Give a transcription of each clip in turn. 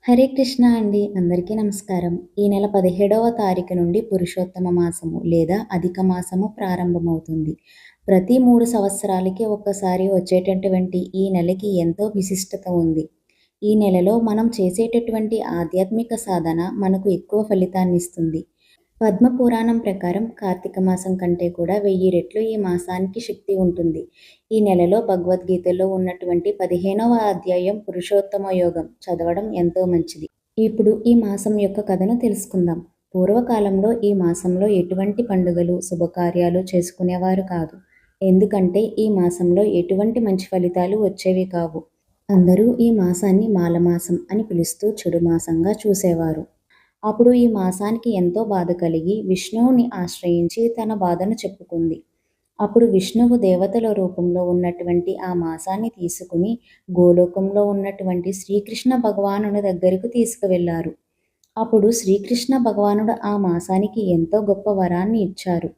హరే కృష్ణ అండి. అందరికీ నమస్కారం. ఈ నెల 17వ తారీఖు నుండి పురుషోత్తమ మాసము లేదా అధిక మాసము ప్రారంభమవుతుంది. ప్రతి 3 సంవత్సరాలకి ఒక్కసారి వచ్చేటటువంటి ఈ నెలకి ఎంతో విశిష్టత ఉంది. ఈ నెలలో మనం చేసేటటువంటి ఆధ్యాత్మిక సాధన మనకు ఎక్కువ ఫలితాన్నిస్తుంది. పద్మ పురాణం ప్రకారం కార్తీక మాసం కంటే కూడా 1000 రెట్లు ఈ మాసానికి శక్తి ఉంటుంది. ఈ నెలలో భగవద్గీతలో ఉన్నటువంటి 15వ అధ్యాయం పురుషోత్తమ యోగం చదవడం ఎంతో మంచిది. ఇప్పుడు ఈ మాసం యొక్క కథను తెలుసుకుందాం. పూర్వకాలంలో ఈ మాసంలో ఎటువంటి పండుగలు, శుభకార్యాలు చేసుకునేవారు కాదు. ఎందుకంటే ఈ మాసంలో ఎటువంటి మంచి ఫలితాలు వచ్చేవి కావు. అందరూ ఈ మాసాన్ని మాలమాసం అని పిలుస్తూ చెడు మాసంగా చూసేవారు. అప్పుడు ఈ మాసానికి ఎంతో బాధ కలిగి విష్ణువుని ఆశ్రయించి తన బాధను చెప్పుకుంది. అప్పుడు విష్ణువు దేవతల రూపంలో ఉన్నటువంటి ఆ మాసాన్ని తీసుకుని గోలోకంలో ఉన్నటువంటి శ్రీకృష్ణ భగవానుని దగ్గరకు తీసుకువెళ్లారు. అప్పుడు శ్రీకృష్ణ భగవానుడు ఆ మాసానికి ఎంతో గొప్ప వరాన్ని ఇచ్చారు.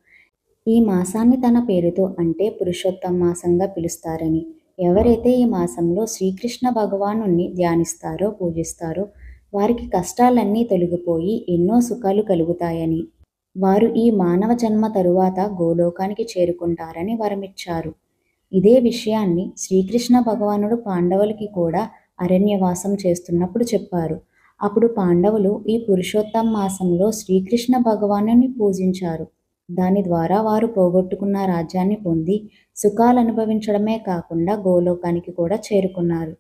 ఈ మాసాన్ని తన పేరుతో అంటే పురుషోత్తమ మాసంగా పిలుస్తారని, ఎవరైతే ఈ మాసంలో శ్రీకృష్ణ భగవానుణ్ణి ధ్యానిస్తారో, పూజిస్తారో వారికి కష్టాలన్నీ తొలగిపోయి ఎన్నో సుఖాలు కలుగుతాయని, వారు ఈ మానవ జన్మ తరువాత గోలోకానికి చేరుకుంటారని వరమిచ్చారు. ఇదే విషయాన్ని శ్రీకృష్ణ భగవానుడు పాండవులకి కూడా అరణ్యవాసం చేస్తున్నప్పుడు చెప్పారు. అప్పుడు పాండవులు ఈ పురుషోత్తమ మాసంలో శ్రీకృష్ణ భగవానుని పూజించారు. దాని ద్వారా వారు పోగొట్టుకున్న రాజ్యాన్ని పొంది సుఖాలు అనుభవించడమే కాకుండా గోలోకానికి కూడా చేరుకున్నారు.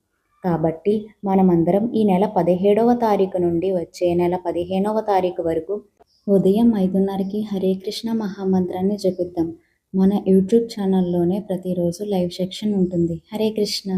కాబట్టి మనమందరం ఈ నెల 17వ తారీఖు నుండి వచ్చే నెల 15వ తారీఖు వరకు ఉదయం 5:30కి హరే కృష్ణ మహామంత్రాన్ని జపిద్దాం. మన యూట్యూబ్ ఛానల్లోనే ప్రతిరోజు లైవ్ సెక్షన్ ఉంటుంది. హరే కృష్ణ.